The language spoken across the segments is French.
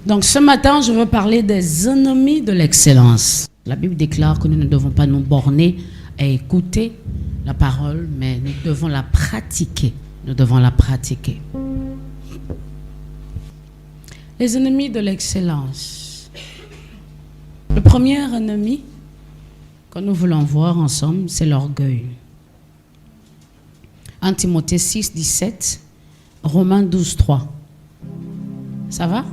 Donc ce matin, je veux parler des ennemis de l'excellence. La Bible déclare que nous ne devons pas nous borner à écouter la parole, mais nous devons la pratiquer. Nous devons la pratiquer. Les ennemis de l'excellence. Le premier ennemi que nous voulons voir ensemble, c'est l'orgueil. 1 Timothée 6, 17, Romains 12, 3. Ça va?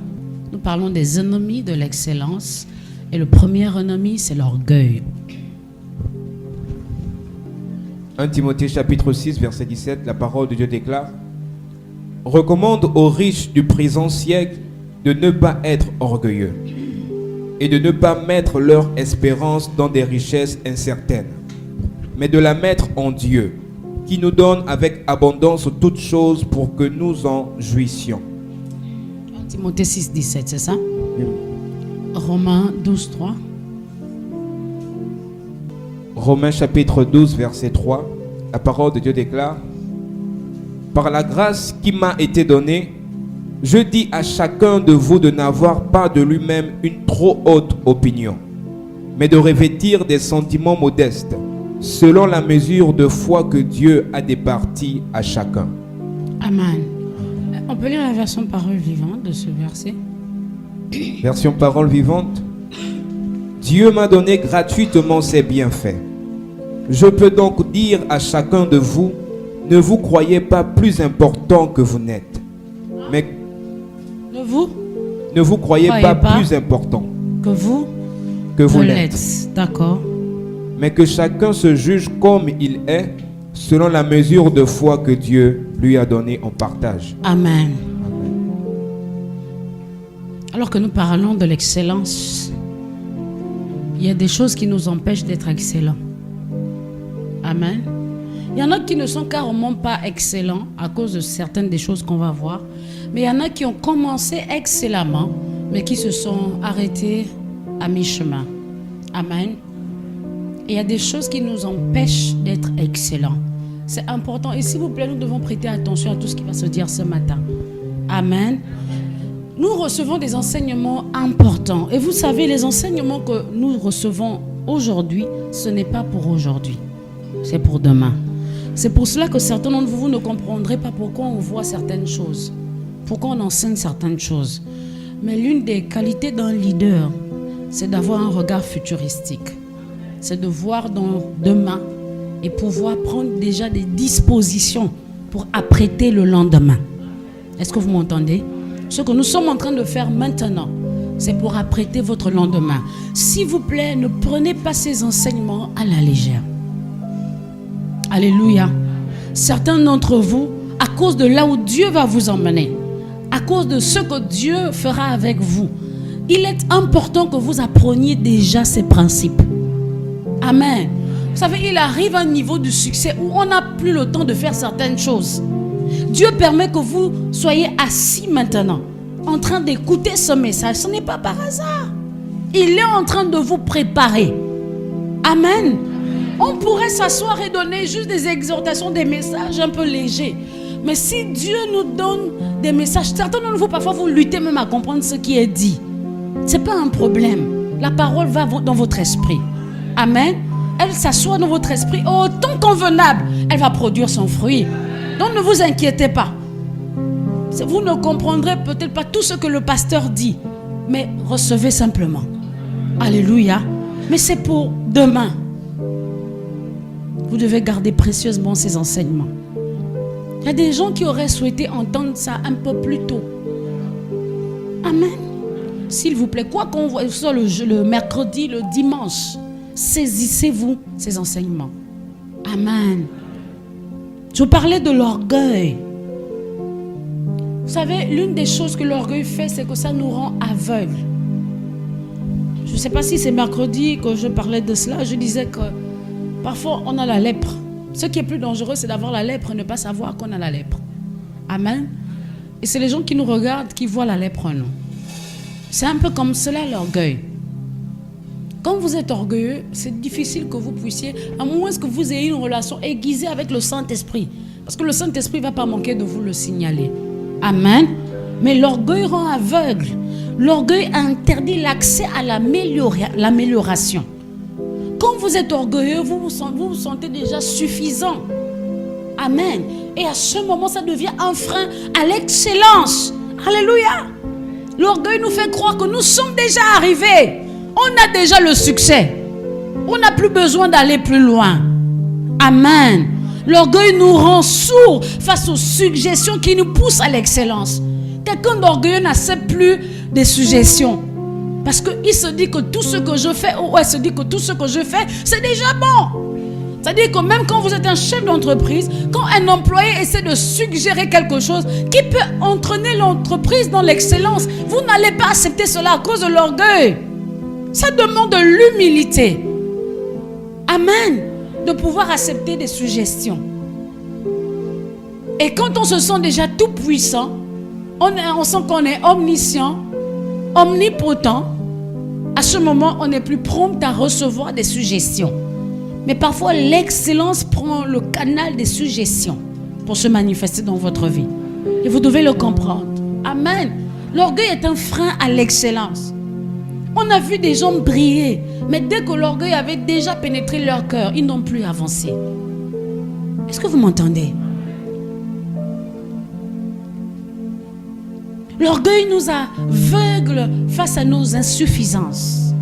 Nous parlons des ennemis de l'excellence. Et le premier ennemi, c'est l'orgueil. 1 Timothée chapitre 6, verset 17, la parole de Dieu déclare: recommande aux riches du présent siècle de ne pas être orgueilleux et de ne pas mettre leur espérance dans des richesses incertaines, mais de la mettre en Dieu, qui nous donne avec abondance toutes choses pour que nous en jouissions. 1 Timothée 6, 17, c'est ça? Romains 12, 3. Romains chapitre 12, verset 3, la parole de Dieu déclare: par la grâce qui m'a été donnée, je dis à chacun de vous de n'avoir pas de lui-même une trop haute opinion, mais de revêtir des sentiments modestes, selon la mesure de foi que Dieu a départie à chacun. Amen. On peut lire la version parole vivante de ce verset? Version parole vivante. Dieu m'a donné gratuitement ses bienfaits. Je peux donc dire à chacun de vous: ne vous croyez pas plus important que vous n'êtes. Mais ne vous croyez pas plus important que vous l'êtes. D'accord. Mais que chacun se juge comme il est, selon la mesure de foi que Dieu lui a donnée en partage. Amen. Alors que nous parlons de l'excellence, il y a des choses qui nous empêchent d'être excellents. Amen. Il y en a qui ne sont carrément pas excellents à cause de certaines des choses qu'on va voir. Mais il y en a qui ont commencé excellemment, mais qui se sont arrêtés à mi-chemin. Amen. Et il y a des choses qui nous empêchent d'être excellents. C'est important. Et s'il vous plaît, nous devons prêter attention à tout ce qui va se dire ce matin. Amen. Nous recevons des enseignements importants. Et vous savez, les enseignements que nous recevons aujourd'hui, ce n'est pas pour aujourd'hui. C'est pour demain. C'est pour cela que certains d'entre vous ne comprendrez pas pourquoi on voit certaines choses. Pourquoi on enseigne certaines choses. Mais l'une des qualités d'un leader, c'est d'avoir un regard futuristique. C'est de voir dans demain et pouvoir prendre déjà des dispositions pour apprêter le lendemain. Est-ce que vous m'entendez? Ce que nous sommes en train de faire maintenant, c'est pour apprêter votre lendemain. S'il vous plaît, ne prenez pas ces enseignements à la légère. Alléluia. Certains d'entre vous, à cause de là où Dieu va vous emmener, à cause de ce que Dieu fera avec vous, il est important que vous appreniez déjà ces principes. Amen. Vous savez, il arrive un niveau de succès où on n'a plus le temps de faire certaines choses. Dieu permet que vous soyez assis maintenant, en train d'écouter ce message. Ce n'est pas par hasard. Il est en train de vous préparer. Amen. On pourrait s'asseoir et donner juste des exhortations, des messages un peu légers. Mais si Dieu nous donne des messages, certains d'entre vous, parfois, vous luttez même à comprendre ce qui est dit. Ce n'est pas un problème. La parole va dans votre esprit. Amen. Elle s'assoit dans votre esprit au temps convenable. Elle va produire son fruit. Donc ne vous inquiétez pas. Vous ne comprendrez peut-être pas tout ce que le pasteur dit. Mais recevez simplement. Alléluia. Mais c'est pour demain. Vous devez garder précieusement ces enseignements. Il y a des gens qui auraient souhaité entendre ça un peu plus tôt. Amen. S'il vous plaît, quoi qu'on voit, soit le mercredi, le dimanche, saisissez-vous ces enseignements. Amen. Je parlais de l'orgueil. Vous savez, l'une des choses que l'orgueil fait, c'est que ça nous rend aveugles. Je ne sais pas si c'est mercredi que je parlais de cela. Je disais que parfois on a la lèpre. Ce qui est plus dangereux, c'est d'avoir la lèpre et ne pas savoir qu'on a la lèpre. Amen. Et c'est les gens qui nous regardent qui voient la lèpre en nous. C'est un peu comme cela l'orgueil. Quand vous êtes orgueilleux, c'est difficile que vous puissiez, à moins que vous ayez une relation aiguisée avec le Saint-Esprit. Parce que le Saint-Esprit ne va pas manquer de vous le signaler. Amen. Mais l'orgueil rend aveugle. L'orgueil interdit l'accès à l'amélioration. Quand vous êtes orgueilleux, vous vous sentez déjà suffisant. Amen. Et à ce moment, ça devient un frein à l'excellence. Alléluia. L'orgueil nous fait croire que nous sommes déjà arrivés. On a déjà le succès. On n'a plus besoin d'aller plus loin. Amen. L'orgueil nous rend sourds face aux suggestions qui nous poussent à l'excellence. Quelqu'un d'orgueilleux n'accepte plus des suggestions. Parce qu'il se dit que tout ce que je fais, ou elle se dit que tout ce que je fais, c'est déjà bon. C'est-à-dire que même quand vous êtes un chef d'entreprise, quand un employé essaie de suggérer quelque chose qui peut entraîner l'entreprise dans l'excellence, vous n'allez pas accepter cela à cause de l'orgueil. Ça demande de l'humilité. Amen. De pouvoir accepter des suggestions. Et quand on se sent déjà tout puissant, on sent qu'on est omniscient, omnipotent, à ce moment, on est plus prompt à recevoir des suggestions. Mais parfois, l'excellence prend le canal des suggestions pour se manifester dans votre vie. Et vous devez le comprendre. Amen. L'orgueil est un frein à l'excellence. On a vu des gens briller, mais dès que l'orgueil avait déjà pénétré leur cœur, ils n'ont plus avancé. Est-ce que vous m'entendez? L'orgueil nous aveugle face à nos insuffisances.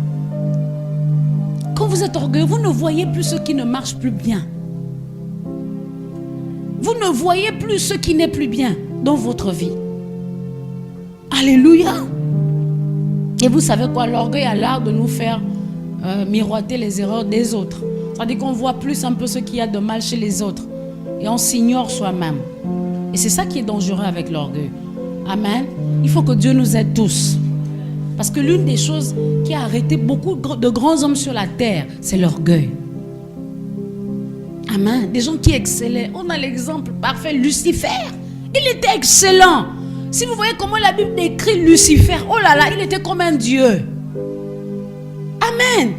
Quand vous êtes orgueilleux, vous ne voyez plus ce qui ne marche plus bien. Vous ne voyez plus ce qui n'est plus bien dans votre vie. Alléluia. Et vous savez quoi? L'orgueil a l'art de nous faire miroiter les erreurs des autres. C'est-à-dire qu'on voit plus un peu ce qu'il y a de mal chez les autres. Et on s'ignore soi-même. Et c'est ça qui est dangereux avec l'orgueil. Amen. Il faut que Dieu nous aide tous. Parce que l'une des choses qui a arrêté beaucoup de grands hommes sur la terre, c'est l'orgueil. Amen. Des gens qui excellaient. On a l'exemple parfait, Lucifer. Il était excellent. Si vous voyez comment la Bible décrit Lucifer, oh là là, il était comme un Dieu. Amen.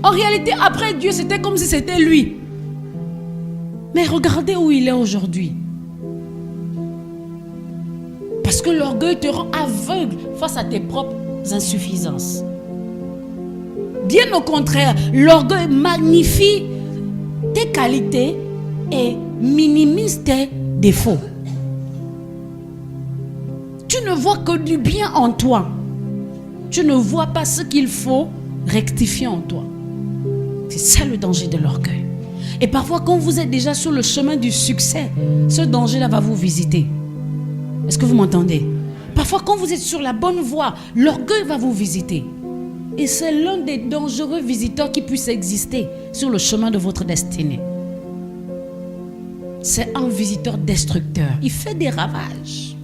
En réalité, après Dieu, c'était comme si c'était lui. Mais regardez où il est aujourd'hui. Parce que l'orgueil te rend aveugle face à tes propres insuffisances. Bien au contraire, l'orgueil magnifie tes qualités et minimise tes défauts. Tu ne vois que du bien en toi. Tu ne vois pas ce qu'il faut rectifier en toi. C'est ça le danger de l'orgueil. Et parfois, quand vous êtes déjà sur le chemin du succès, ce danger-là va vous visiter. Est-ce que vous m'entendez? Parfois, quand vous êtes sur la bonne voie, l'orgueil va vous visiter. Et c'est l'un des dangereux visiteurs qui puisse exister sur le chemin de votre destinée. C'est un visiteur destructeur. Il fait des ravages.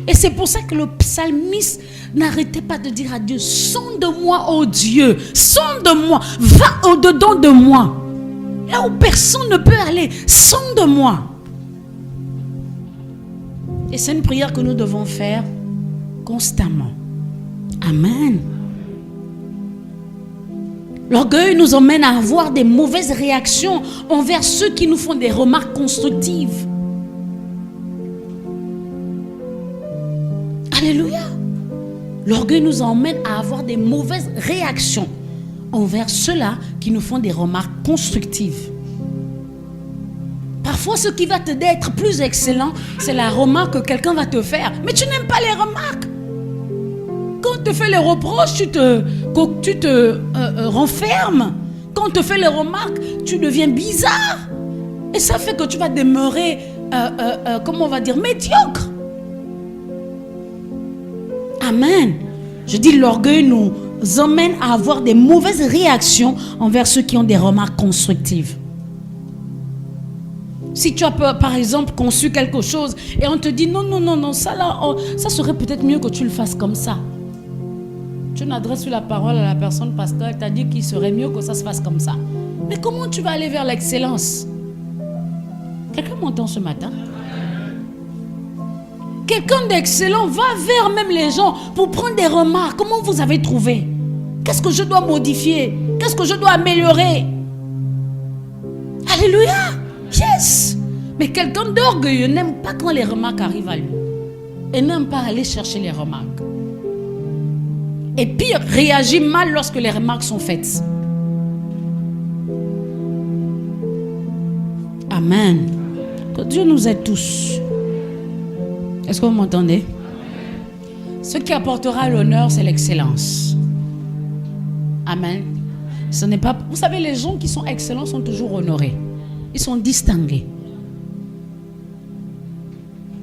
Et c'est pour ça que le psalmiste n'arrêtait pas de dire à Dieu: sonde-moi, ô Dieu, sonde-moi, va au-dedans de moi. Là où personne ne peut aller, sonde-moi. Et c'est une prière que nous devons faire constamment. Amen. L'orgueil nous emmène à avoir des mauvaises réactions envers ceux qui nous font des remarques constructives. Alléluia. L'orgueil nous emmène à avoir des mauvaises réactions envers ceux-là qui nous font des remarques constructives. Parfois, ce qui va t'aider à être plus excellent, c'est la remarque que quelqu'un va te faire. Mais tu n'aimes pas les remarques. Quand on te fait les reproches, tu te renfermes. Quand on te fait les remarques, tu deviens bizarre. Et ça fait que tu vas demeurer, comment on va dire, médiocre. Amen. Je dis, l'orgueil nous emmène à avoir des mauvaises réactions envers ceux qui ont des remarques constructives. Si tu as par exemple conçu quelque chose et on te dit non, ça là, ça serait peut-être mieux que tu le fasses comme ça. Tu n'adresses plus la parole à la personne parce qu'elle t'a dit qu'il serait mieux que ça se fasse comme ça. Mais comment tu vas aller vers l'excellence? Quelqu'un m'entend ce matin? Quelqu'un d'excellent va vers même les gens pour prendre des remarques. Comment vous avez trouvé? Qu'est-ce que je dois modifier? Qu'est-ce que je dois améliorer? Alléluia! Yes! Mais quelqu'un d'orgueilleux n'aime pas quand les remarques arrivent à lui. Et n'aime pas aller chercher les remarques. Et pire, réagit mal lorsque les remarques sont faites. Amen. Que Dieu nous aide tous. Est-ce que vous m'entendez? Ce qui apportera l'honneur, c'est l'excellence. Amen. Ce n'est pas... Vous savez, les gens qui sont excellents sont toujours honorés. Ils sont distingués.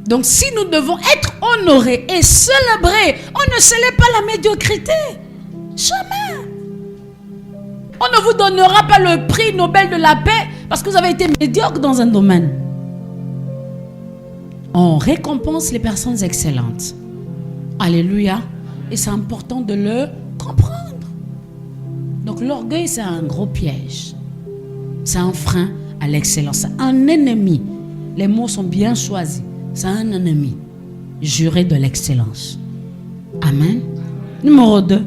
Donc si nous devons être honorés et célébrer, on ne célèbre pas la médiocrité. Jamais. On ne vous donnera pas le prix Nobel de la paix parce que vous avez été médiocre dans un domaine. On récompense les personnes excellentes. Alléluia. Et c'est important de le comprendre. Donc l'orgueil, c'est un gros piège. C'est un frein à l'excellence. C'est un ennemi. Les mots sont bien choisis. C'est un ennemi juré de l'excellence. Amen. Numéro 2.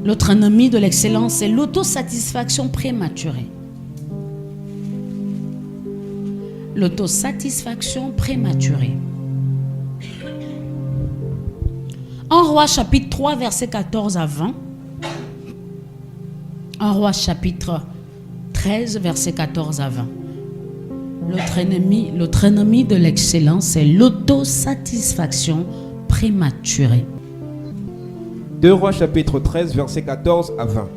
L'autre ennemi de l'excellence, c'est l'autosatisfaction prématurée. L'autosatisfaction prématurée. En Rois chapitre 3, versets 14 à 20. En Rois chapitre 13, versets 14 à 20. L'autre ennemi de l'excellence, c'est l'autosatisfaction prématurée. 2 Rois chapitre 13, versets 14 à 20.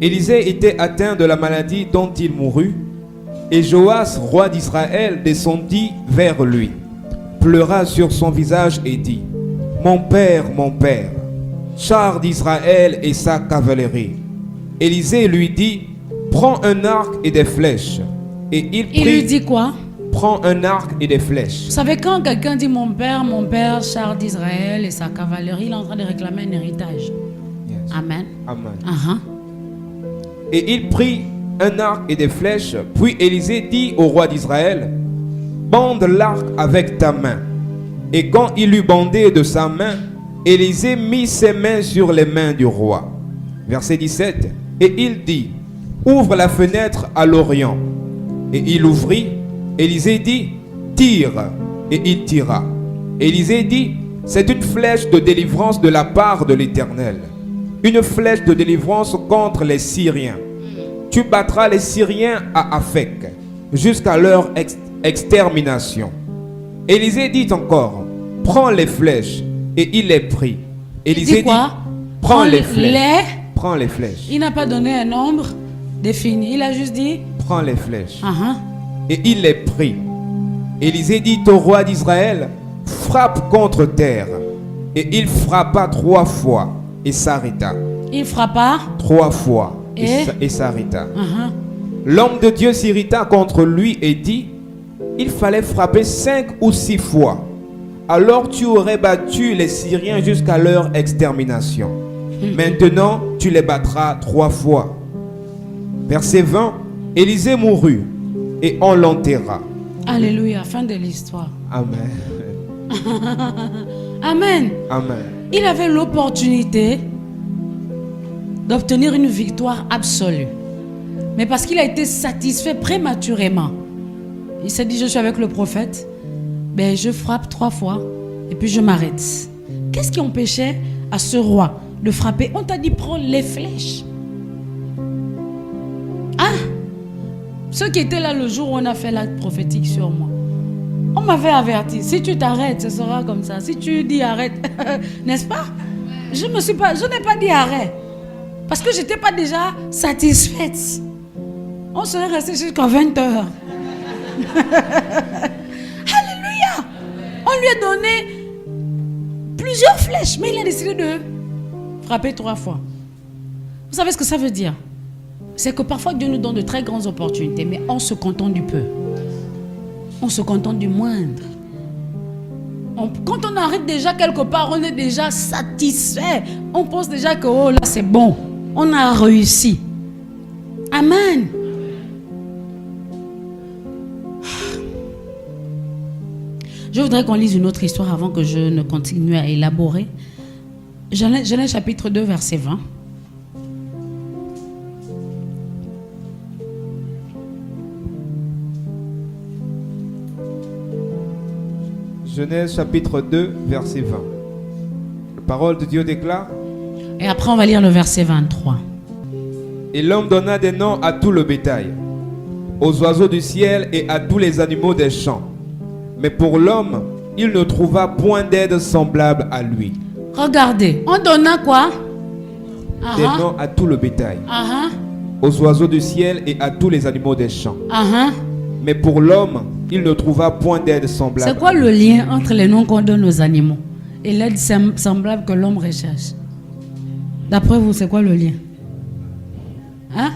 Élisée était atteint de la maladie dont il mourut, et Joas, roi d'Israël, descendit vers lui, pleura sur son visage et dit: mon père, char d'Israël et sa cavalerie. Élisée lui dit: prends un arc et des flèches. Et il lui dit quoi? Prends un arc et des flèches. Vous savez, quand quelqu'un dit mon père, char d'Israël et sa cavalerie, il est en train de réclamer un héritage. Yes. Amen. Amen. Uh-huh. Et il prit un arc et des flèches. Puis Élisée dit au roi d'Israël: bande l'arc avec ta main. Et quand il eut bandé de sa main, Élisée mit ses mains sur les mains du roi. Verset 17. Et il dit: ouvre la fenêtre à l'orient. Et il ouvrit. Élisée dit: tire. Et il tira. Élisée dit: c'est une flèche de délivrance de la part de l'Éternel. Une flèche de délivrance contre les Syriens. Tu battras les Syriens à Aphek jusqu'à leur extermination. Élisée dit encore: prends les flèches. Et il les prit. Élisée dit quoi? Prends les flèches. Prends les flèches. Il n'a pas donné un nombre défini. Il a juste dit: prends les flèches. Uh-huh. Et il les prit. Élisée dit au roi d'Israël: frappe contre terre. Et il frappa 3 fois et s'arrêta. Il frappa 3 fois et s'arrêta. Uh-huh. L'homme de Dieu s'irrita contre lui et dit: il fallait frapper 5 ou 6 fois. Alors tu aurais battu les Syriens jusqu'à leur extermination. Maintenant, tu les battras 3 fois. Verset 20. Élisée mourut et on l'enterra. Alléluia, fin de l'histoire. Amen. Amen. Amen. Il avait l'opportunité d'obtenir une victoire absolue. Mais parce qu'il a été satisfait prématurément, il s'est dit: je suis avec le prophète, ben je frappe 3 fois et puis je m'arrête. Qu'est-ce qui empêchait à ce roi de frapper? On t'a dit: prends les flèches. Ah, ceux qui étaient là le jour où on a fait l'acte prophétique sur moi, on m'avait averti: si tu t'arrêtes, ce sera comme ça. Si tu dis arrête, n'est-ce pas? Je n'ai pas dit arrête parce que je n'étais pas déjà satisfaite. On serait resté jusqu'à 20h. Alléluia. On lui a donné plusieurs flèches, mais il a décidé de frapper 3 fois. Vous savez ce que ça veut dire? C'est que parfois Dieu nous donne de très grandes opportunités, mais on se contente du peu. On se contente du moindre. Quand on arrête déjà quelque part, on est déjà satisfait. On pense déjà que oh là c'est bon. On a réussi. Amen. Je voudrais qu'on lise une autre histoire avant que je ne continue à élaborer. Genèse chapitre 2, verset 20. Genèse chapitre 2, verset 20. La parole de Dieu déclare. Et après, on va lire le verset 23. Et l'homme donna des noms à tout le bétail, aux oiseaux du ciel et à tous les animaux des champs. Mais pour l'homme, il ne trouva point d'aide semblable à lui. Regardez, on donna quoi? Des noms à tout le bétail, Ah aux oiseaux du ciel et à tous les animaux des champs. ah. Mais pour l'homme, il ne trouva point d'aide semblable. C'est quoi le lien entre les noms qu'on donne aux animaux et l'aide semblable que l'homme recherche? D'après vous, c'est quoi le lien? Hein?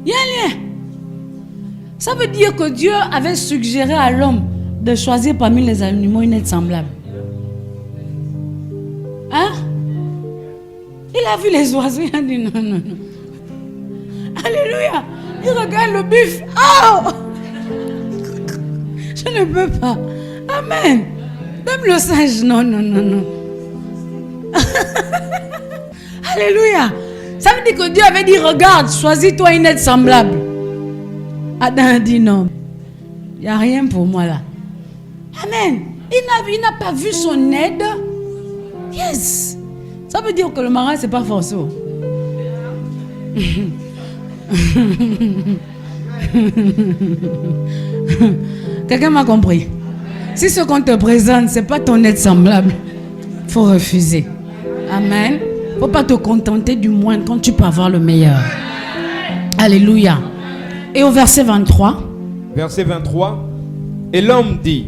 Il y a un lien. Ça veut dire que Dieu avait suggéré à l'homme de choisir parmi les animaux une aide semblable. Hein? Il a vu les oiseaux, il a dit non, non, non. Alléluia. Il regarde le buffle. Oh! Je ne peux pas. Amen. Même le singe, non, non, non, non. Alléluia. Ça veut dire que Dieu avait dit, regarde, choisis-toi une aide semblable. Adam a dit non. Il n'y a rien pour moi là. Amen. Il n'a pas vu son aide. Yes. Ça veut dire que le mariage, ce n'est pas forcé. Quelqu'un m'a compris. Si ce qu'on te présente, ce n'est pas ton aide semblable, il faut refuser. Amen. Il ne faut pas te contenter du moindre quand tu peux avoir le meilleur. Alléluia. Et au verset 23. Verset 23. Et l'homme dit,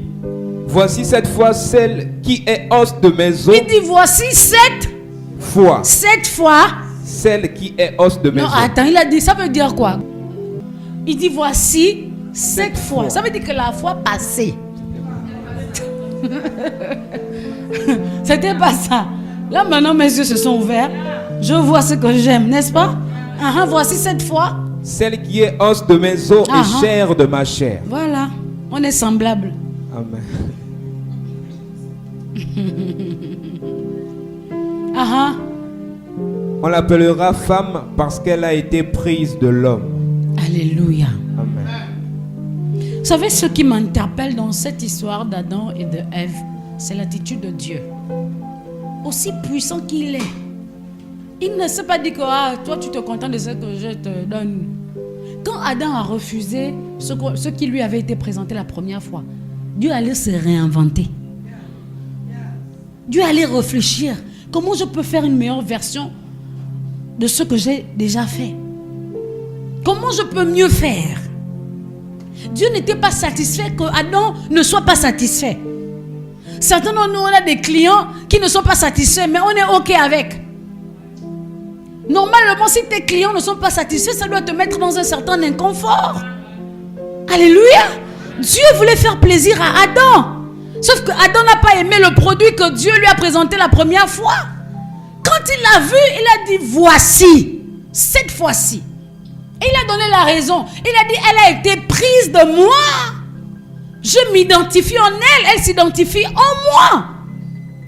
voici cette fois celle qui est os de mes os. Il dit, voici cette fois. Celle qui est os de mes os. Non, attends, il a dit, ça veut dire quoi? Il dit, voici cette fois. Ça veut dire que la fois passée. C'était pas ça. Là, maintenant, mes yeux se sont ouverts. Je vois ce que j'aime, n'est-ce pas? Voici cette fois. Celle qui est os de mes os et chair de ma chair. Voilà, on est semblables. Amen. On l'appellera femme parce qu'elle a été prise de l'homme. Alléluia. Amen. Vous savez, ce qui m'interpelle dans cette histoire d'Adam et de Ève, c'est l'attitude de Dieu. Aussi puissant qu'il est, il ne s'est pas dit que toi tu te contentes de ce que je te donne. Quand Adam a refusé ce qui lui avait été présenté la première fois, Dieu allait se réinventer. Dieu allait réfléchir. Comment je peux faire une meilleure version de ce que j'ai déjà fait? Comment je peux mieux faire? Dieu n'était pas satisfait que Adam ne soit pas satisfait. Certains de nous, on a des clients qui ne sont pas satisfaits, mais on est OK avec. Normalement, si tes clients ne sont pas satisfaits, ça doit te mettre dans un certain inconfort. Alléluia. Dieu voulait faire plaisir à Adam. Sauf que Adam n'a pas aimé le produit que Dieu lui a présenté la première fois. Quand il l'a vu, il a dit, voici, cette fois-ci. Et il a donné la raison. Il a dit, elle a été prise de moi. Je m'identifie en elle, elle s'identifie en moi.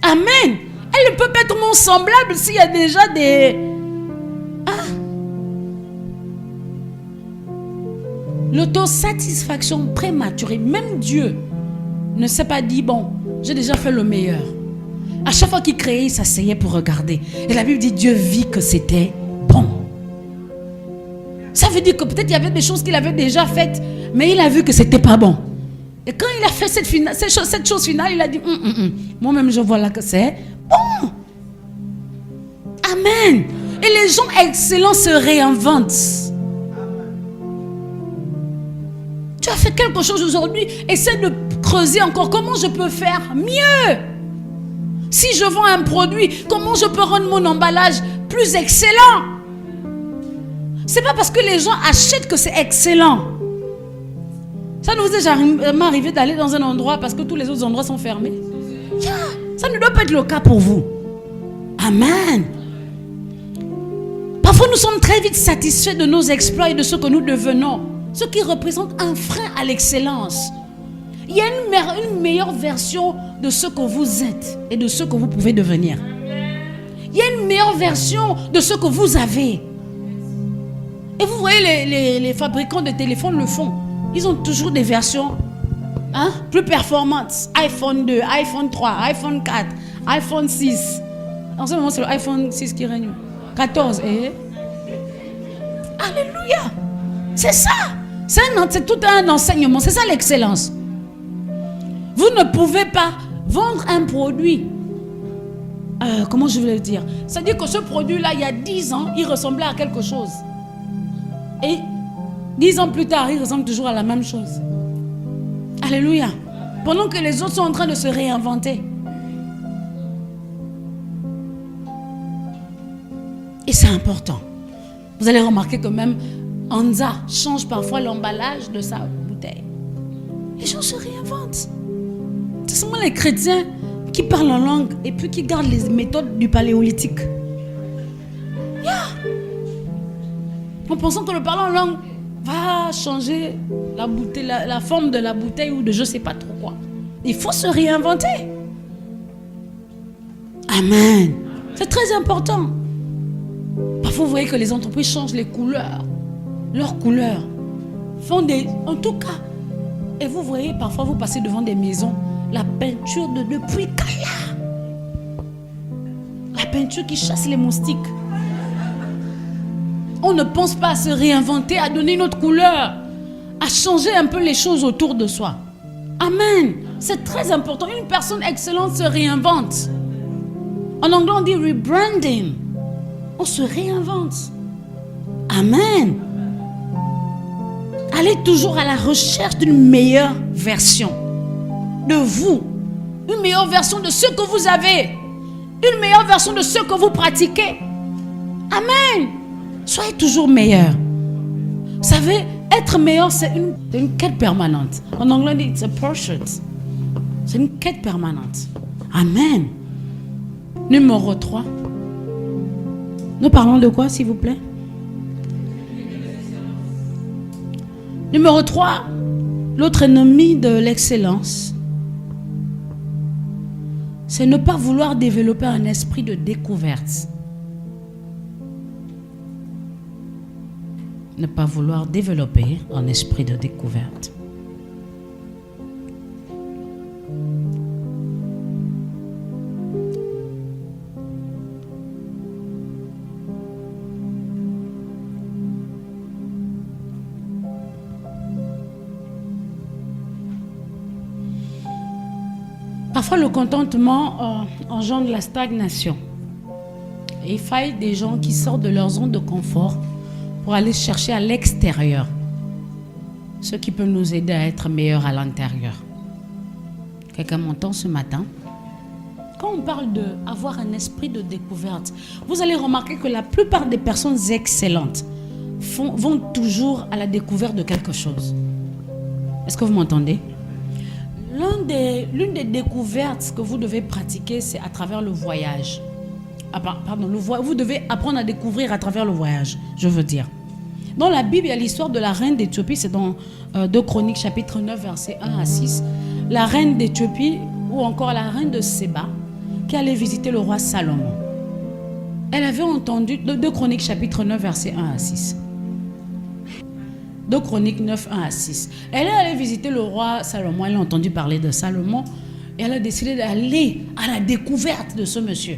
Amen. Elle ne peut pas être mon semblable s'il y a déjà des... L'autosatisfaction prématurée, même Dieu ne s'est pas dit, bon, j'ai déjà fait le meilleur. À chaque fois qu'il créait, il s'asseyait pour regarder. Et la Bible dit, Dieu vit que c'était bon. Ça veut dire que peut-être il y avait des choses qu'il avait déjà faites, mais il a vu que c'était pas bon. Et quand il a fait cette chose finale, il a dit, moi-même je vois là que c'est bon. Amen. Et les gens excellents se réinventent. Tu as fait quelque chose aujourd'hui, essaie de creuser encore. Comment je peux faire mieux? Si je vends un produit, comment je peux rendre mon emballage plus excellent? C'est pas parce que les gens achètent que c'est excellent. Ça nous est jamais arrivé d'aller dans un endroit parce que tous les autres endroits sont fermés. Ça ne doit pas être le cas pour vous. Amen. Parfois nous sommes très vite satisfaits de nos exploits et de ce que nous devenons, ce qui représente un frein à l'excellence. Il y a une meilleure version de ce que vous êtes et de ce que vous pouvez devenir. Il y a une meilleure version de ce que vous avez. Et vous voyez, les fabricants de téléphones le font. Ils ont toujours des versions plus performantes. iPhone 2, iPhone 3, iPhone 4, iPhone 6. En ce moment, c'est le iPhone 6 qui règne. 14. Alléluia. C'est ça. C'est tout un enseignement. C'est ça l'excellence. Vous ne pouvez pas vendre un produit. Comment je vais le dire? C'est-à-dire que ce produit-là, il y a 10 ans, il ressemblait à quelque chose. Et 10 ans plus tard, il ressemble toujours à la même chose. Alléluia. Pendant que les autres sont en train de se réinventer. Et c'est important. Vous allez remarquer que même Anza change parfois l'emballage de sa bouteille. Les gens se réinventent. C'est seulement les chrétiens qui parlent en langue et puis qui gardent les méthodes du paléolithique. En pensant que le parler en langue va changer la bouteille, la forme de la bouteille ou de je ne sais pas trop quoi. Il faut se réinventer. Amen. C'est très important. Parfois, vous voyez que les entreprises changent les couleurs. Leurs couleurs. En tout cas. Et vous voyez, parfois, vous passez devant des maisons. La peinture depuis Kala. La peinture qui chasse les moustiques. On ne pense pas à se réinventer, à donner une autre couleur, à changer un peu les choses autour de soi. Amen. C'est très important. Une personne excellente se réinvente. En anglais, on dit rebranding. On se réinvente. Amen. Allez toujours à la recherche d'une meilleure version de vous. Une meilleure version de ce que vous avez. Une meilleure version de ce que vous pratiquez. Amen. Soyez toujours meilleur. Vous savez, être meilleur, c'est une quête permanente. En anglais, on dit it's a pursuit. C'est une quête permanente. Amen. Numéro 3. Nous parlons de quoi, s'il vous plaît? Numéro 3. L'autre ennemi de l'excellence, c'est ne pas vouloir développer un esprit de découverte. Ne pas vouloir développer un esprit de découverte. Parfois, le contentement engendre la stagnation. Et il faille des gens qui sortent de leur zone de confort pour aller chercher à l'extérieur ce qui peut nous aider à être meilleurs à l'intérieur. Quelqu'un m'entend ce matin? Quand on parle d'avoir un esprit de découverte, vous allez remarquer que la plupart des personnes excellentes vont toujours à la découverte de quelque chose. Est-ce que vous m'entendez? L'une des découvertes que vous devez pratiquer, c'est à travers le voyage. Vous devez apprendre à découvrir à travers le voyage, je veux dire. Dans la Bible, il y a l'histoire de la reine d'Éthiopie, c'est dans 2 Chroniques chapitre 9, versets 1 à 6. La reine d'Éthiopie, ou encore la reine de Séba, qui allait visiter le roi Salomon. Elle avait entendu, 2 Chroniques chapitre 9, versets 1 à 6. 2 Chroniques 9, 1 à 6. Elle est allée visiter le roi Salomon, elle a entendu parler de Salomon, et elle a décidé d'aller à la découverte de ce monsieur.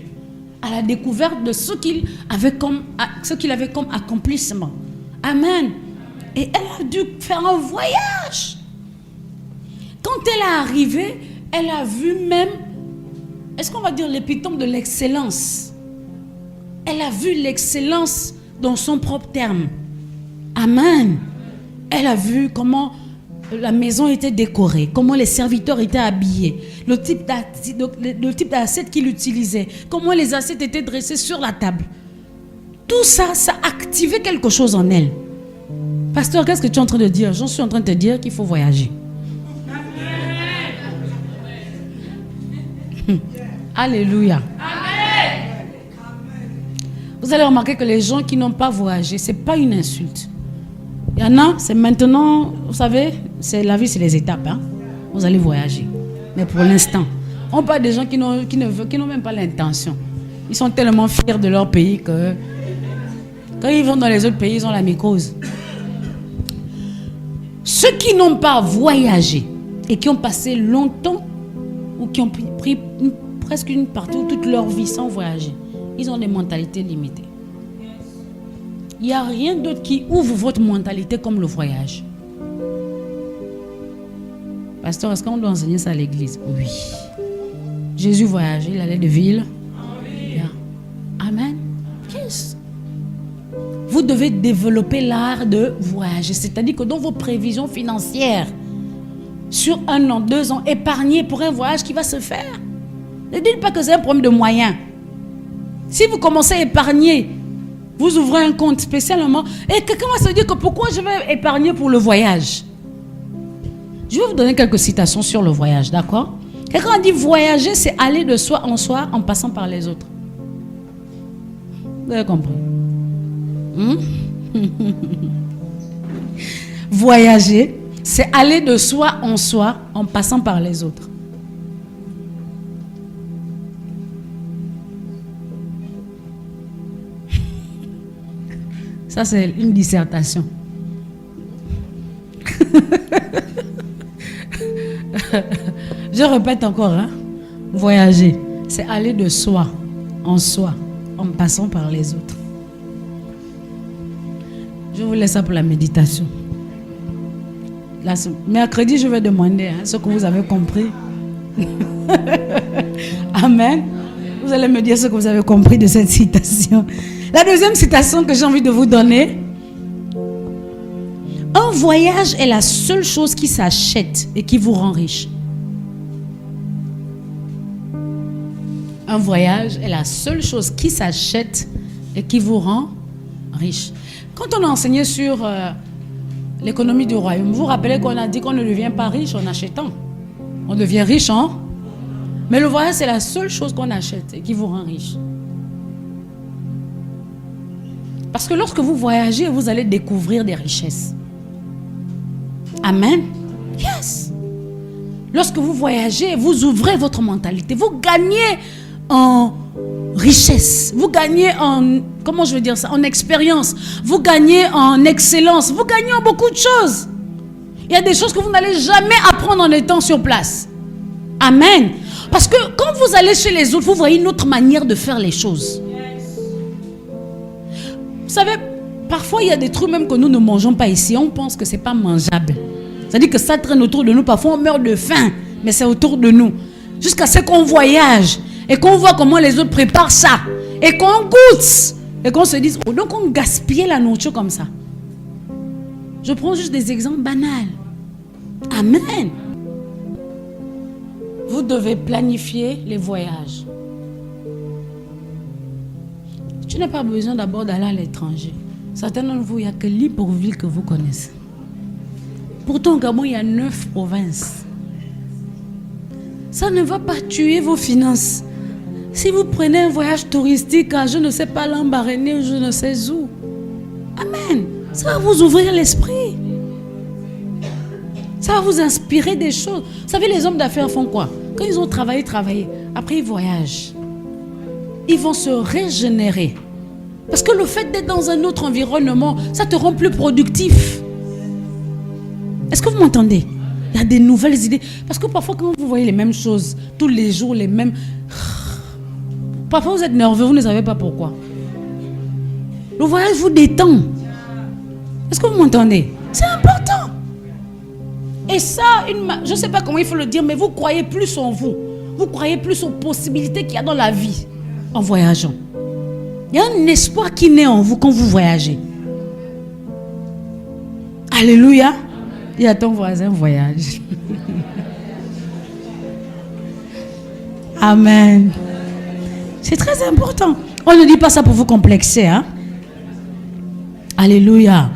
À la découverte de ce qu'il avait comme accomplissement. Amen. Et elle a dû faire un voyage. Quand elle est arrivée, elle a vu même, est-ce qu'on va dire l'épitome de l'excellence? Elle a vu l'excellence dans son propre terme. Amen. Elle a vu comment la maison était décorée, comment les serviteurs étaient habillés, le type d'assiette qu'il utilisait, comment les assiettes étaient dressées sur la table. Tout ça, ça activait quelque chose en elle. Pasteur, qu'est-ce que tu es en train de dire? Je suis en train de te dire qu'il faut voyager. Alléluia. Vous allez remarquer que les gens qui n'ont pas voyagé, ce n'est pas une insulte. Il y en a, c'est maintenant, vous savez, la vie, c'est les étapes. Hein? Vous allez voyager. Mais pour l'instant, on parle des gens qui n'ont même pas l'intention. Ils sont tellement fiers de leur pays que quand ils vont dans les autres pays, ils ont la mycose. Ceux qui n'ont pas voyagé et qui ont passé longtemps ou qui ont pris presque une partie ou toute leur vie sans voyager. Ils ont des mentalités limitées. Il n'y a rien d'autre qui ouvre votre mentalité comme le voyage. Pasteur, est-ce qu'on doit enseigner ça à l'église? Oui. Jésus voyageait, il allait de ville. Amen. Yes. Vous devez développer l'art de voyager. C'est-à-dire que dans vos prévisions financières, sur 1 an, 2 ans, épargnez pour un voyage qui va se faire. Ne dites pas que c'est un problème de moyens. Si vous commencez à épargner, vous ouvrez un compte spécialement, et quelqu'un va se dire que pourquoi je vais épargner pour le voyage? Je vais vous donner quelques citations sur le voyage, d'accord? Quelqu'un a dit voyager, c'est aller de soi en passant par les autres. Vous avez compris? Voyager, c'est aller de soi en passant par les autres. Ça, c'est une dissertation. Je répète encore, hein? Voyager, c'est aller de soi en passant par les autres. Je vous laisse ça pour la méditation. Mercredi, je vais demander ce que vous avez compris. Amen. Vous allez me dire ce que vous avez compris de cette citation. La deuxième citation que j'ai envie de vous donner. Un voyage est la seule chose qui s'achète et qui vous rend riche. Un voyage est la seule chose qui s'achète et qui vous rend riche. Quand on a enseigné sur l'économie du royaume, vous vous rappelez qu'on a dit qu'on ne devient pas riche en achetant. On devient riche en... Mais le voyage, c'est la seule chose qu'on achète et qui vous rend riche. Parce que lorsque vous voyagez, vous allez découvrir des richesses. Amen. Yes. Lorsque vous voyagez, vous ouvrez votre mentalité. Vous gagnez en richesse. Vous gagnez en... Comment je veux dire ça? En expérience. Vous gagnez en excellence. Vous gagnez en beaucoup de choses. Il y a des choses que vous n'allez jamais apprendre en étant sur place. Amen. Parce que quand vous allez chez les autres, vous voyez une autre manière de faire les choses. Vous savez, parfois il y a des trucs même que nous ne mangeons pas ici. On pense que ce n'est pas mangeable. C'est-à-dire que ça traîne autour de nous. Parfois on meurt de faim, mais c'est autour de nous. Jusqu'à ce qu'on voyage et qu'on voit comment les autres préparent ça. Et qu'on goûte. Et qu'on se dise, oh, donc on gaspille la nourriture comme ça. Je prends juste des exemples banals. Amen. Vous devez planifier les voyages. Tu n'as pas besoin d'abord d'aller à l'étranger. Certains d'entre vous, il n'y a que Libreville que vous connaissez. Pourtant, au Gabon, il y a 9 provinces. Ça ne va pas tuer vos finances. Si vous prenez un voyage touristique à, je ne sais pas, Lambaréné ou je ne sais où. Amen. Ça va vous ouvrir l'esprit. Ça va vous inspirer des choses. Vous savez, les hommes d'affaires font quoi? Quand ils ont travaillé, après ils voyagent. Ils vont se régénérer. Parce que le fait d'être dans un autre environnement, ça te rend plus productif. Est-ce que vous m'entendez? Il y a des nouvelles idées. Parce que parfois, quand vous voyez les mêmes choses, tous les jours, les mêmes... Parfois, vous êtes nerveux, vous ne savez pas pourquoi. Le voyage vous détend. Est-ce que vous m'entendez? C'est important. Et ça, je ne sais pas comment il faut le dire, mais vous croyez plus en vous. Vous croyez plus aux possibilités qu'il y a dans la vie en voyageant. Il y a un espoir qui naît en vous quand vous voyagez. Alléluia. Il y a ton voisin voyage. Amen. C'est très important. On ne dit pas ça pour vous complexer. Hein? Alléluia.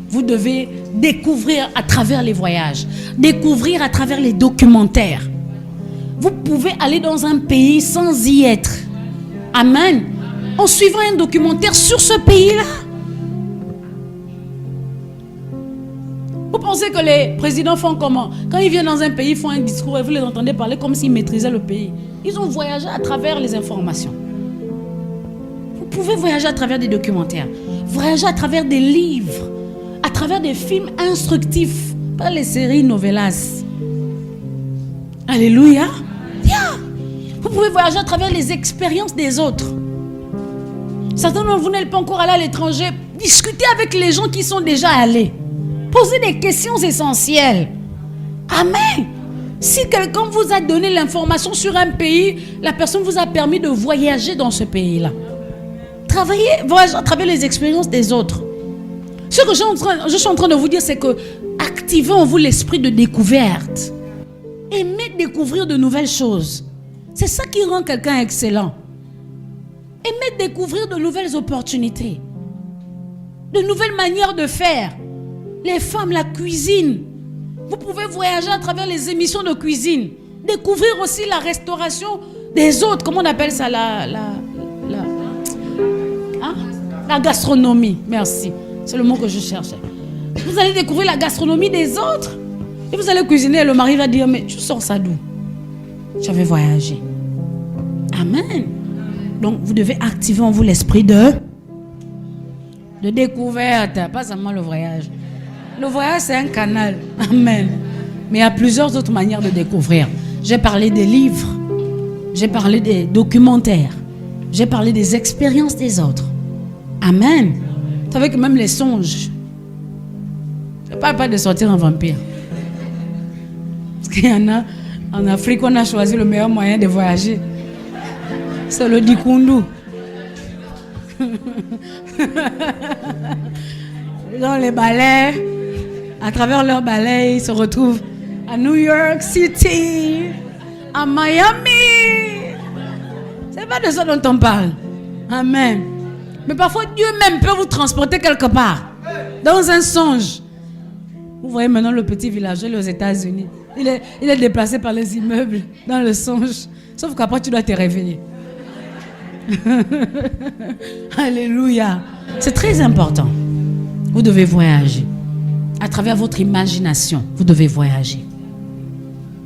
Vous devez découvrir à travers les voyages. Découvrir à travers les documentaires. Vous pouvez aller dans un pays sans y être. Amen. En suivant un documentaire sur ce pays-là. Vous pensez que les présidents font comment? Quand ils viennent dans un pays, ils font un discours et vous les entendez parler comme s'ils maîtrisaient le pays. Ils ont voyagé à travers les informations. Vous pouvez voyager à travers des documentaires. Voyager à travers des livres. À travers des films instructifs. Pas les séries novelas. Alléluia. Yeah. Vous pouvez voyager à travers les expériences des autres. Certains d'entre vous n'êtes pas encore allés à l'étranger. Discutez avec les gens qui sont déjà allés. Posez des questions essentielles. Amen. Si quelqu'un vous a donné l'information sur un pays, la personne vous a permis de voyager dans ce pays-là. Voyagez à travers les expériences des autres. Ce que je suis en train de vous dire, c'est que activez en vous l'esprit de découverte. Aimez découvrir de nouvelles choses. C'est ça qui rend quelqu'un excellent. Aimez découvrir de nouvelles opportunités, de nouvelles manières de faire. Les femmes, la cuisine. Vous pouvez voyager à travers les émissions de cuisine. Découvrir aussi la restauration des autres. Comment on appelle ça? La gastronomie. Merci. C'est le mot que je cherchais. Vous allez découvrir la gastronomie des autres. Et vous allez cuisiner et le mari va dire, mais tu sors ça d'où? J'avais voyagé. Amen. Donc vous devez activer en vous l'esprit de découverte. Pas seulement le voyage. Le voyage, c'est un canal. Amen. Mais il y a plusieurs autres manières de découvrir. J'ai parlé des livres. J'ai parlé des documentaires. J'ai parlé des expériences des autres. Amen. Vous savez que même les songes. Je ne parle pas de sortir en vampire. Parce qu'il y en a, en Afrique, on a choisi le meilleur moyen de voyager. C'est le dikundu. Dans les ballets, à travers leurs ballets, ils se retrouvent à New York City, à Miami. C'est pas de ça dont on parle. Amen. Mais parfois, Dieu même peut vous transporter quelque part, dans un songe. Vous voyez maintenant le petit villageois aux États-Unis. Il est déplacé par les immeubles dans le songe. Sauf qu'après, tu dois te réveiller. Alléluia. C'est très important. Vous devez voyager. À travers votre imagination, vous devez voyager.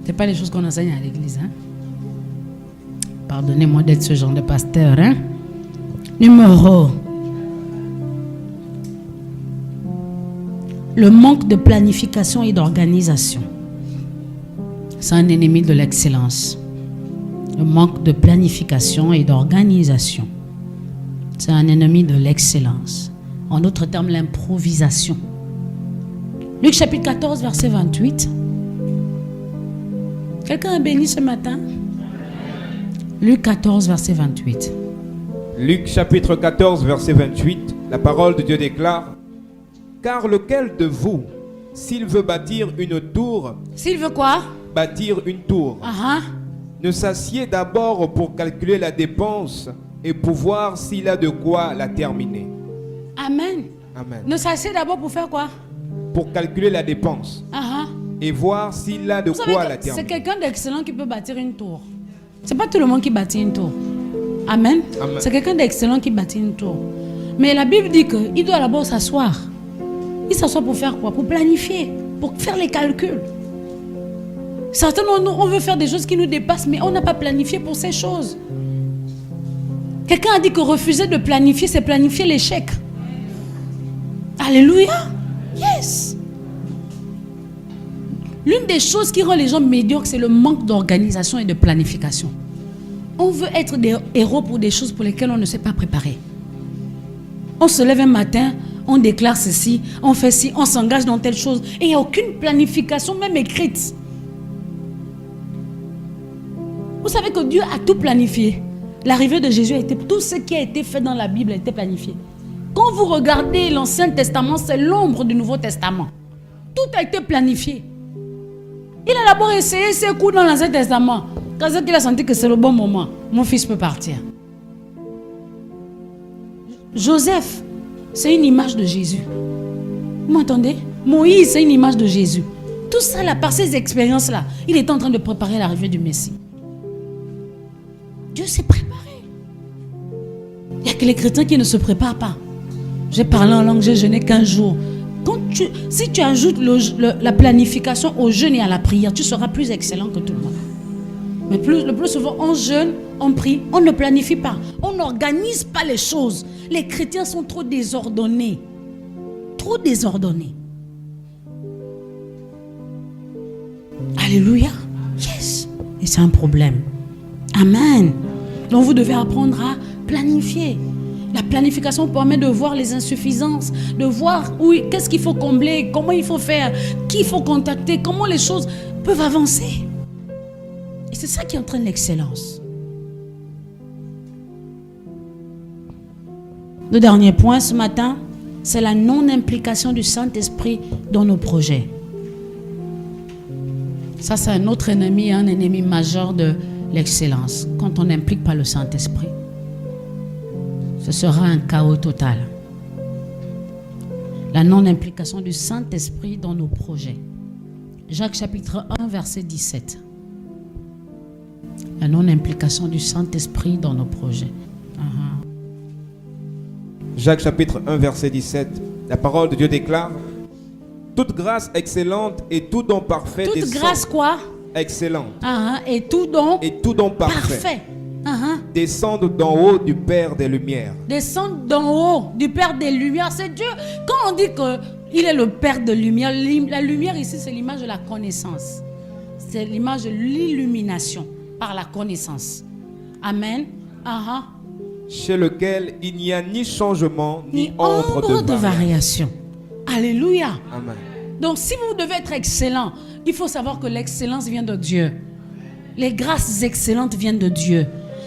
Ce n'est pas les choses qu'on enseigne à l'église. Hein? Pardonnez-moi d'être ce genre de pasteur. Hein? Numéro. Le manque de planification et d'organisation. C'est un ennemi de l'excellence. Le manque de planification et d'organisation. C'est un ennemi de l'excellence. En d'autres termes, l'improvisation. Luc chapitre 14, verset 28. Quelqu'un a béni ce matin? Luc 14, verset 28. Luc chapitre 14, verset 28. La parole de Dieu déclare: car lequel de vous, s'il veut bâtir une tour... S'il veut quoi? Bâtir une tour. Ne s'assied d'abord pour calculer la dépense et pour voir s'il a de quoi la terminer. Amen. Amen. Ne s'assied d'abord pour faire quoi? Pour calculer la dépense. Et voir s'il a de quoi la terminer. C'est quelqu'un d'excellent qui peut bâtir une tour. C'est pas tout le monde qui bâtit une tour. Amen. Amen. C'est quelqu'un d'excellent qui bâtit une tour. Mais la Bible dit qu'il doit d'abord s'asseoir. Il s'assoit pour faire quoi? Pour planifier, pour faire les calculs. Certains, on veut faire des choses qui nous dépassent, mais on n'a pas planifié pour ces choses. Quelqu'un a dit que refuser de planifier, c'est planifier l'échec. Alléluia. Yes. L'une des choses qui rend les gens médiocres, c'est le manque d'organisation et de planification. On veut être des héros pour des choses pour lesquelles on ne s'est pas préparé. On se lève un matin, on déclare ceci, on fait ci, on s'engage dans telle chose. Et il n'y a aucune planification, même écrite. Vous savez que Dieu a tout planifié. L'arrivée de Jésus a été... Tout ce qui a été fait dans la Bible a été planifié. Quand vous regardez l'Ancien Testament, c'est l'ombre du Nouveau Testament. Tout a été planifié. Il a d'abord essayé ses coups dans l'Ancien Testament. Quand il a senti que c'est le bon moment, mon fils peut partir. Joseph, c'est une image de Jésus. Vous m'entendez? Moïse, c'est une image de Jésus. Tout ça, là, par ces expériences-là, il est en train de préparer l'arrivée du Messie. Dieu s'est préparé. Il n'y a que les chrétiens qui ne se préparent pas. J'ai parlé en langue, j'ai jeûné 15 jours. Si tu ajoutes la planification au jeûne et à la prière, tu seras plus excellent que tout le monde. Mais le plus souvent, on jeûne, on prie, on ne planifie pas. On n'organise pas les choses. Les chrétiens sont trop désordonnés. Trop désordonnés. Alléluia. Yes. Et c'est un problème. Amen. Donc vous devez apprendre à planifier. La planification permet de voir les insuffisances, de voir qu'est-ce qu'il faut combler, comment il faut faire, qui il faut contacter, comment les choses peuvent avancer. Et c'est ça qui entraîne l'excellence. Le dernier point ce matin, c'est la non-implication du Saint-Esprit dans nos projets. Ça, c'est un autre ennemi, un ennemi majeur de l'excellence. Quand on n'implique pas le Saint-Esprit, ce sera un chaos total. La non-implication du Saint-Esprit dans nos projets. Jacques chapitre 1, verset 17. La non-implication du Saint-Esprit dans nos projets. Jacques chapitre 1, verset 17. La parole de Dieu déclare: toute grâce excellente et tout don parfait. Toute grâce quoi? Excellente. Et tout don parfait. Descendent d'en haut du Père des Lumières. Descendent d'en haut du Père des Lumières. C'est Dieu. Quand on dit qu'il est le Père de Lumière, la lumière ici, c'est l'image de la connaissance. C'est l'image de l'illumination par la connaissance. Amen. Chez lequel il n'y a ni changement, ni ombre de variation. Alléluia. Amen. Donc si vous devez être excellent, il faut savoir que l'excellence vient de Dieu. Les grâces excellentes viennent de Dieu.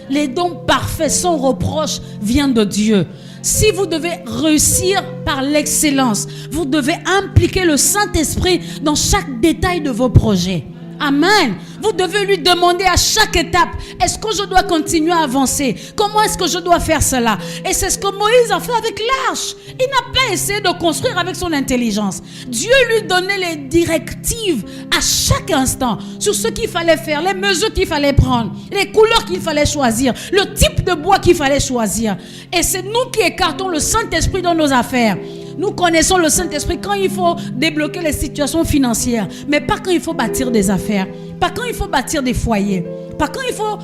Les dons parfaits sans reproche viennent de Dieu. Si vous devez réussir par l'excellence, vous devez impliquer le Saint-Esprit dans chaque détail de vos projets. Amen. Vous devez lui demander à chaque étape: est-ce que je dois continuer à avancer? Comment est-ce que je dois faire cela? Et c'est ce que Moïse a fait avec l'arche. Il n'a pas essayé de construire avec son intelligence. Dieu lui donnait les directives à chaque instant sur ce qu'il fallait faire, les mesures qu'il fallait prendre, les couleurs qu'il fallait choisir, le type de bois qu'il fallait choisir. Et c'est nous qui écartons le Saint-Esprit dans nos affaires. Nous connaissons le Saint-Esprit quand il faut débloquer les situations financières, mais pas quand il faut bâtir des affaires, pas quand il faut bâtir des foyers, pas quand il faut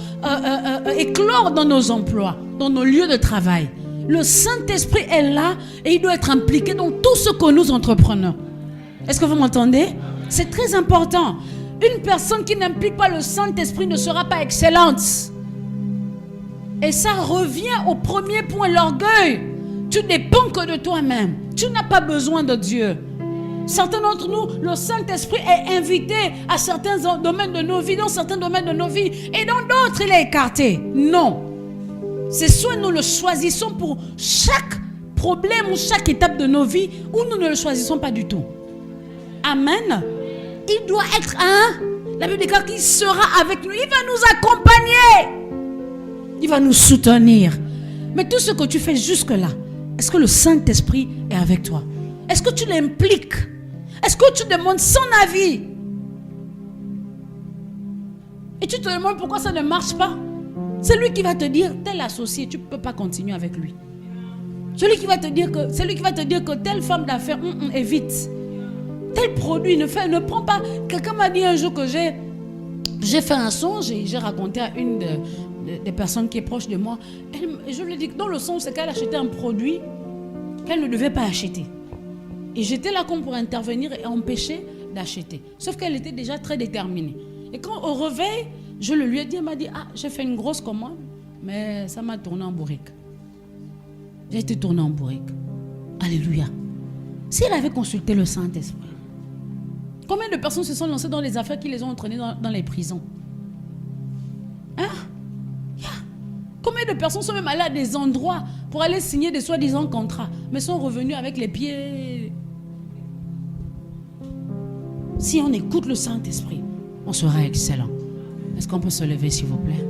éclore dans nos emplois, dans nos lieux de travail. Le Saint-Esprit est là et il doit être impliqué dans tout ce que nous entreprenons. Est-ce que vous m'entendez? C'est très important. Une personne qui n'implique pas le Saint-Esprit ne sera pas excellente. Et ça revient au premier point, l'orgueil. Tu dépends que de toi-même. Tu n'as pas besoin de Dieu. Certains d'entre nous, le Saint-Esprit est invité à certains domaines de nos vies, dans certains domaines de nos vies, et dans d'autres, il est écarté. Non. C'est soit nous le choisissons pour chaque problème ou chaque étape de nos vies, ou nous ne le choisissons pas du tout. Amen. Il doit être la Bible déclare qu'il sera avec nous. Il va nous accompagner. Il va nous soutenir. Mais tout ce que tu fais jusque-là, est-ce que le Saint-Esprit est avec toi? Est-ce que tu l'impliques? Est-ce que tu demandes son avis? Et tu te demandes pourquoi ça ne marche pas? C'est lui qui va te dire, tel associé, tu ne peux pas continuer avec lui. C'est lui qui va te dire que telle femme d'affaires, évite. Tel produit, ne prends pas. Quelqu'un m'a dit un jour que j'ai fait un songe et j'ai raconté à une des personnes qui est proche de moi. Je lui ai dit que dans le songe, c'est qu'elle achetait un produit qu'elle ne devait pas acheter. Et j'étais là comme pour intervenir et empêcher d'acheter. Sauf qu'elle était déjà très déterminée. Et quand au réveil, je le lui ai dit, elle m'a dit, j'ai fait une grosse commande, mais ça m'a tourné en bourrique. J'ai été tourné en bourrique. Alléluia. Si elle avait consulté le Saint-Esprit, combien de personnes se sont lancées dans les affaires qui les ont entraînées dans les prisons? Combien de personnes sont même allées à des endroits pour aller signer des soi-disant contrats, mais sont revenus avec les pieds? Si on écoute le Saint-Esprit, on sera excellent. Est-ce qu'on peut se lever, s'il vous plaît?